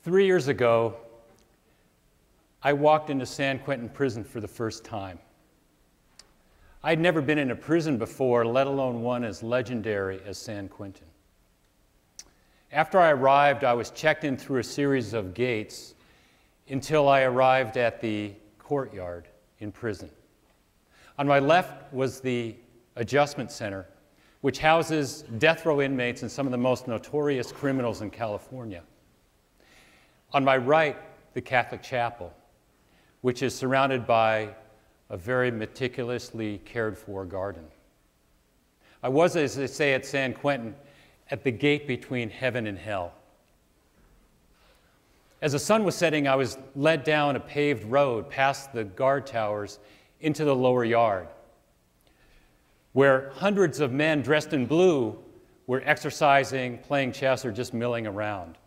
3 years ago, I walked into San Quentin Prison for the first time. I'd never been in a prison before, let alone one as legendary as San Quentin. After I arrived, I was checked in through a series of gates until I arrived at the courtyard in prison. On my left was the Adjustment Center, which houses death row inmates and some of the most notorious criminals in California. On my right, the Catholic Chapel, which is surrounded by a very meticulously cared for garden. I was, as they say at San Quentin, at the gate between heaven and hell. As the sun was setting, I was led down a paved road past the guard towers into the lower yard, where hundreds of men dressed in blue were exercising, playing chess, or just milling around.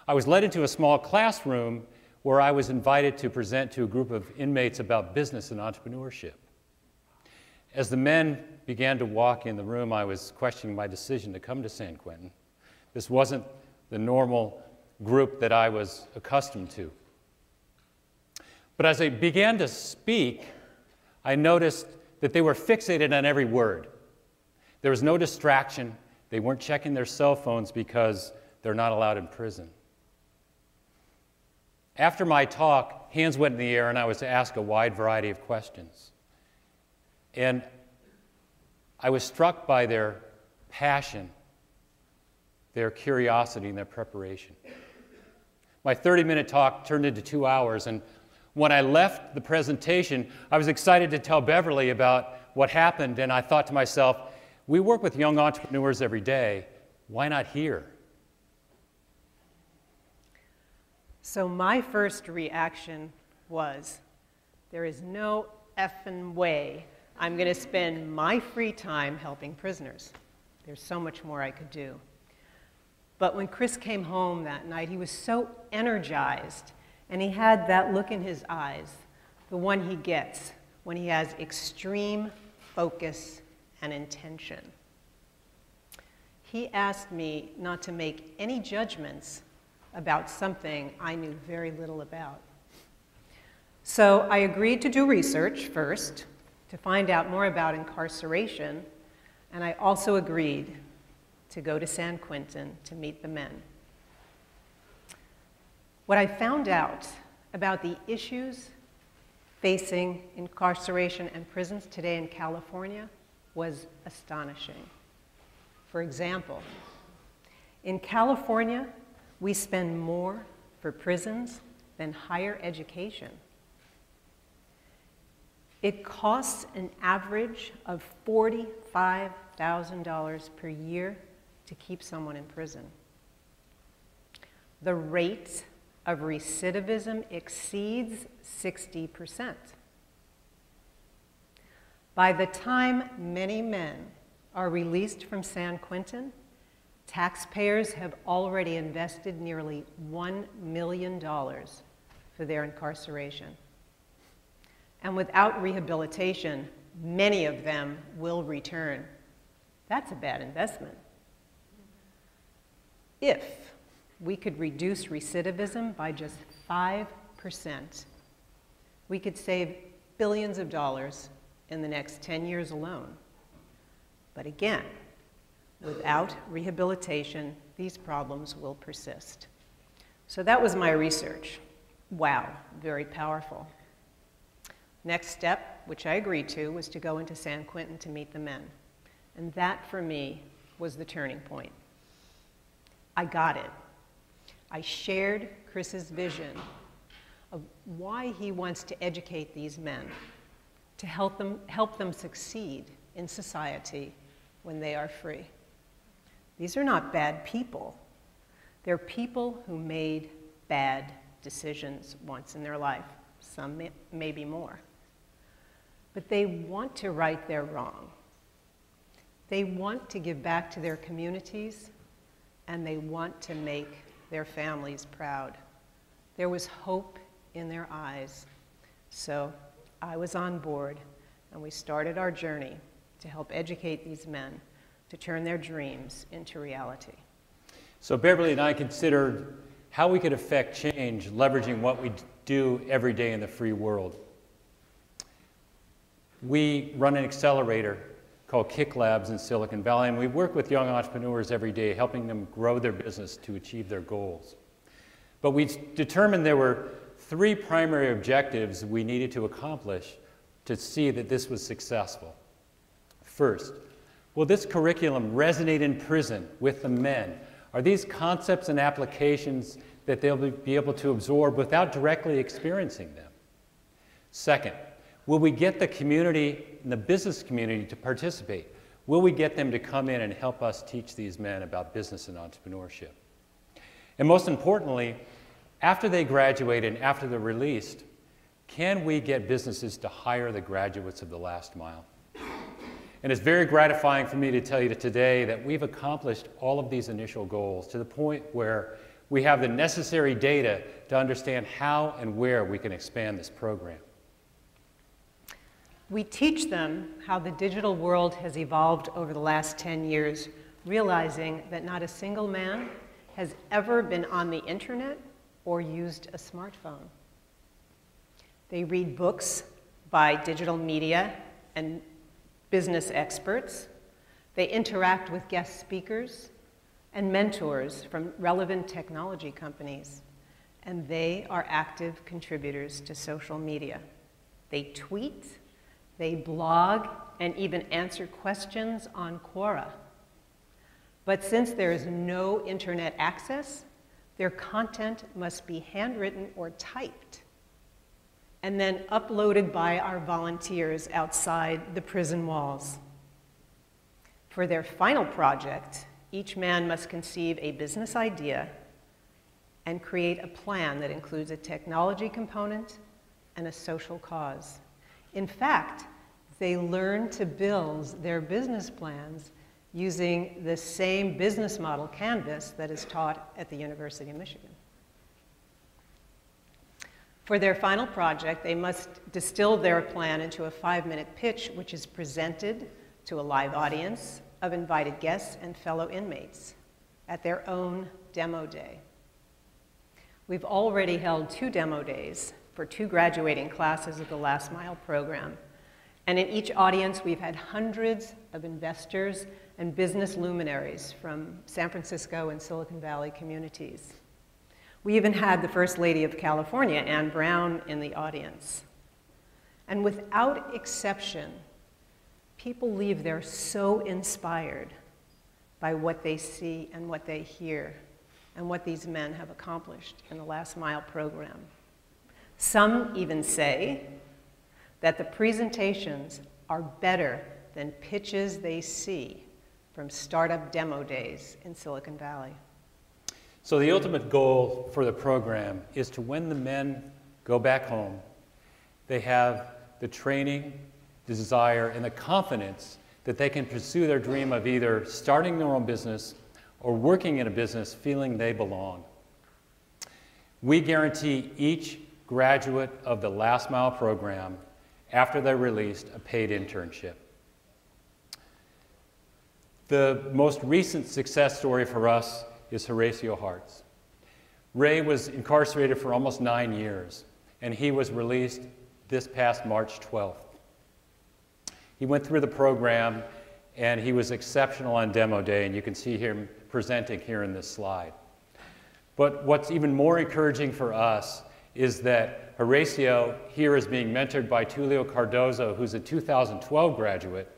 I was led into a small classroom where I was invited to present to a group of inmates about business and entrepreneurship. As the men began to walk in the room, I was questioning my decision to come to San Quentin. This wasn't the normal group that I was accustomed to. But as I began to speak, I noticed that they were fixated on every word. There was no distraction. They weren't checking their cell phones because they're not allowed in prison. After my talk, hands went in the air and I was asked a wide variety of questions. And I was struck by their passion, their curiosity, and their preparation. My 30-minute talk turned into 2 hours, and when I left the presentation, I was excited to tell Beverly about what happened, and I thought to myself, we work with young entrepreneurs every day. Why not here? So my first reaction was, there is no effing way I'm going to spend my free time helping prisoners. There's so much more I could do. But when Chris came home that night, he was so energized, and he had that look in his eyes, the one he gets when he has extreme focus and intention. He asked me not to make any judgments about something I knew very little about. So I agreed to do research first to find out more about incarceration, and I also agreed to go to San Quentin to meet the men. What I found out about the issues facing incarceration and prisons today in California was astonishing. For example, in California, we spend more for prisons than higher education. It costs an average of $45,000 per year to keep someone in prison. The rate of recidivism exceeds 60%. By the time many men are released from San Quentin, taxpayers have already invested nearly $1 million for their incarceration. And without rehabilitation, many of them will return. That's a bad investment. If we could reduce recidivism by just 5%, we could save billions of dollars in the next 10 years alone. But again, without rehabilitation, these problems will persist. So that was my research. Wow, very powerful. Next step, which I agreed to, was to go into San Quentin to meet the men. And that, for me, was the turning point. I got it. I shared Chris's vision of why he wants to educate these men, to help them succeed in society when they are free. These are not bad people. They're people who made bad decisions once in their life, some maybe more. But they want to right their wrong. They want to give back to their communities, and they want to make their families proud. There was hope in their eyes. So I was on board, and we started our journey to help educate these men to turn their dreams into reality. So Beverly and I considered how we could affect change leveraging what we do every day in the free world. We run an accelerator called Kick Labs in Silicon Valley, and we work with young entrepreneurs every day, helping them grow their business to achieve their goals. But we determined there were 3 primary objectives we needed to accomplish to see that this was successful. First, will this curriculum resonate in prison with the men? Are these concepts and applications that they'll be able to absorb without directly experiencing them? Second, will we get the community and the business community to participate? Will we get them to come in and help us teach these men about business and entrepreneurship? And most importantly, after they graduate and after they're released, can we get businesses to hire the graduates of the last mile? And it's very gratifying for me to tell you today that we've accomplished all of these initial goals to the point where we have the necessary data to understand how and where we can expand this program. We teach them how the digital world has evolved over the last 10 years, realizing that not a single man has ever been on the internet or used a smartphone. They read books by digital media and business experts. They interact with guest speakers and mentors from relevant technology companies. And they are active contributors to social media. They tweet, they blog, and even answer questions on Quora. But since there is no internet access, their content must be handwritten or typed, and then uploaded by our volunteers outside the prison walls. For their final project, each man must conceive a business idea and create a plan that includes a technology component and a social cause. In fact, they learn to build their business plans using the same business model canvas that is taught at the University of Michigan. For their final project, they must distill their plan into a 5-minute pitch, which is presented to a live audience of invited guests and fellow inmates at their own demo day. We've already held 2 demo days for 2 graduating classes of the Last Mile program. And in each audience, we've had hundreds of investors and business luminaries from San Francisco and Silicon Valley communities. We even had the First Lady of California, Anne Brown, in the audience. And without exception, people leave there so inspired by what they see and what they hear and what these men have accomplished in the Last Mile program. Some even say that the presentations are better than pitches they see from startup demo days in Silicon Valley. So the ultimate goal for the program is to, when the men go back home, they have the training, the desire, and the confidence that they can pursue their dream of either starting their own business or working in a business feeling they belong. We guarantee each graduate of the Last Mile program, after they're released, a paid internship. The most recent success story for us is Horatio Hart's. Ray was incarcerated for almost 9 years, and he was released this past March 12th. He went through the program, and he was exceptional on demo day, and you can see him presenting here in this slide. But what's even more encouraging for us is that Horatio here is being mentored by Tulio Cardozo, who's a 2012 graduate,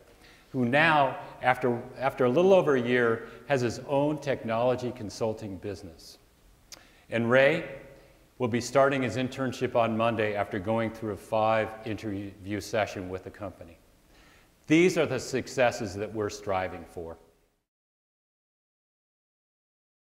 who now, after a little over a year, has his own technology consulting business. And Ray will be starting his internship on Monday after going through a 5-interview session with the company. These are the successes that we're striving for.